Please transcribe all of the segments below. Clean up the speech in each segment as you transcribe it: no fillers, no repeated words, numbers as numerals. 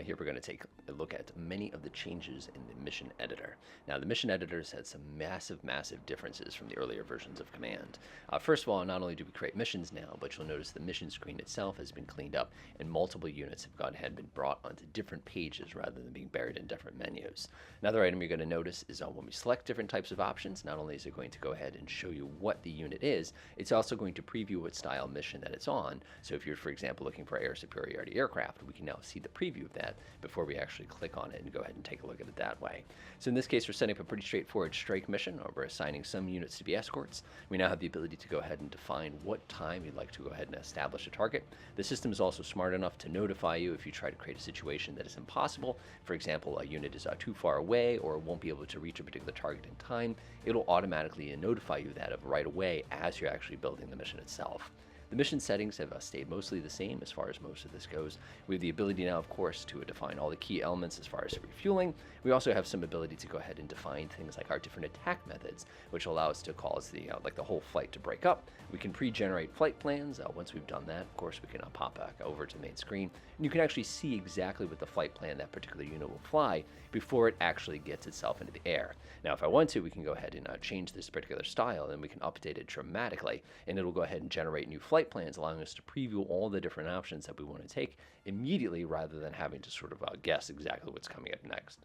here we're going to take a look at many of the changes in the mission editor. Now, the mission editors had some massive differences from the earlier versions of Command. First of all, not only do we create missions now, but you'll notice the mission screen itself has been cleaned up, and multiple units have gone ahead and been brought onto different pages rather than being buried in different menus. Another item you're going to notice is when we select different types of options, not only is it going to go ahead and show you what the unit is, it's also going to preview what style mission that it's on. So if you're, for example, looking for air superiority aircraft, we can now see the preview of that before we actually click on it and go ahead and take a look at it that way. So in this case, we're setting up a pretty straightforward strike mission, or we're assigning some units to be escorts. We now have the ability to go ahead and define what time you'd like to go ahead and establish a target. The system is also smart enough to notify you if you try to create a situation that is impossible. For example, a unit is too far away or won't be able to reach a particular target in time. It'll automatically notify you that of right away as you're actually building the mission itself. The mission settings have stayed mostly the same as far as most of this goes. We have the ability now, of course, to define all the key elements as far as refueling. We also have some ability to go ahead and define things like our different attack methods, which allow us to cause the whole flight to break up. We can pre-generate flight plans. Once we've done that, of course, we can pop back over to the main screen, and you can actually see exactly what the flight plan that particular unit will fly before it actually gets itself into the air. Now, if I want to, we can go ahead and change this particular style, and we can update it dramatically, and it'll go ahead and generate new flight plans, allowing us to preview all the different options that we want to take immediately rather than having to sort of guess exactly what's coming up next.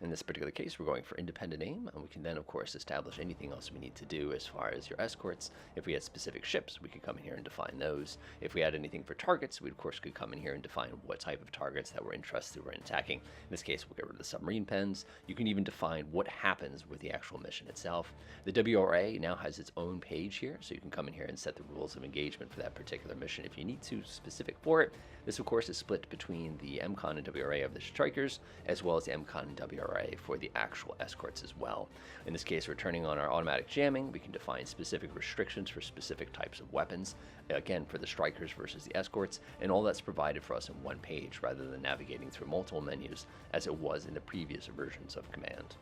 In this particular case, we're going for independent aim, and we can then, of course, establish anything else we need to do as far as your escorts. If we had specific ships, we could come in here and define those. If we had anything for targets, we, of course, could come in here and define what type of targets that we're interested in attacking. In this case, we'll get rid of the submarine pens. You can even define what happens with the actual mission itself. The WRA now has its own page here, so you can come in here and set the rules of engagement for that particular mission if you need to, specific for it. This, of course, is split between the MCON and WRA of the strikers, as well as the MCON and WRA for the actual escorts as well. In this case, we're turning on our automatic jamming. We can define specific restrictions for specific types of weapons, again, for the strikers versus the escorts, and all that's provided for us in one page rather than navigating through multiple menus as it was in the previous versions of Command.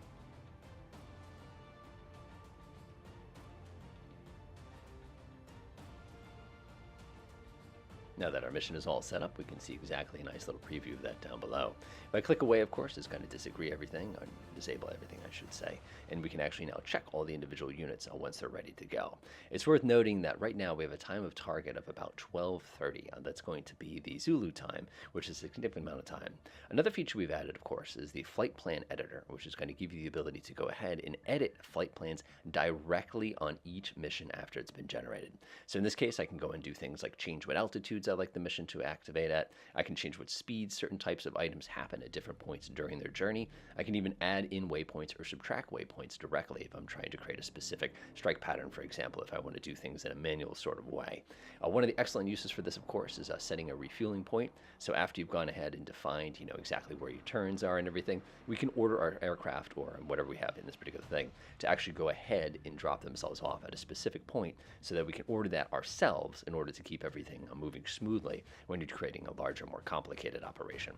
Now that our mission is all set up, we can see exactly a nice little preview of that down below. If I click away, of course, it's going to disagree everything, or disable everything, I should say, and we can actually now check all the individual units once they're ready to go. It's worth noting that right now we have a time of target of about 12:30. That's going to be the Zulu time, which is a significant amount of time. Another feature we've added, of course, is the flight plan editor, which is going to give you the ability to go ahead and edit flight plans directly on each mission after it's been generated. So in this case, I can go and do things like change what altitudes I'd like the mission to activate at. I can change what speeds certain types of items happen at different points during their journey. I can even add in waypoints or subtract waypoints directly if I'm trying to create a specific strike pattern, for example, if I want to do things in a manual sort of way. One of the excellent uses for this, of course, is setting a refueling point. So after you've gone ahead and defined, exactly where your turns are and everything, we can order our aircraft or whatever we have in this particular thing to actually go ahead and drop themselves off at a specific point so that we can order that ourselves in order to keep everything moving smoothly when you're creating a larger, more complicated operation.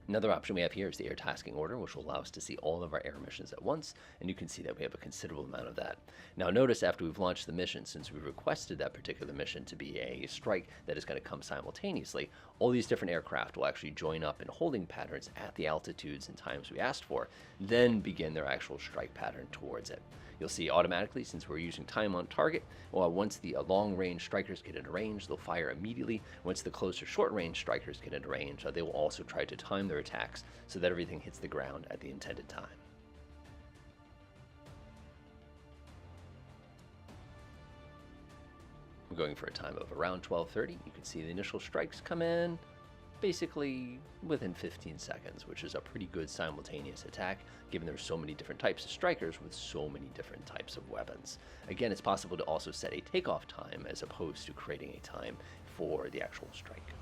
Another option we have here is the air tasking order, which will allow us to see all of our air missions at once, and you can see that we have a considerable amount of that. Now notice after we've launched the mission, since we requested that particular mission to be a strike that is going to come simultaneously, all these different aircraft will actually join up in holding patterns at the altitudes and times we asked for, then begin their actual strike pattern towards it. You'll see automatically, since we're using time on target, once the long-range strikers get into range, they'll fire immediately. Once the closer short-range strikers get into range, they will also try to time their attacks so that everything hits the ground at the intended time. We're going for a time of around 12:30. You can see the initial strikes come in basically within 15 seconds, which is a pretty good simultaneous attack, given there's so many different types of strikers with so many different types of weapons. Again, it's possible to also set a takeoff time as opposed to creating a time for the actual strike.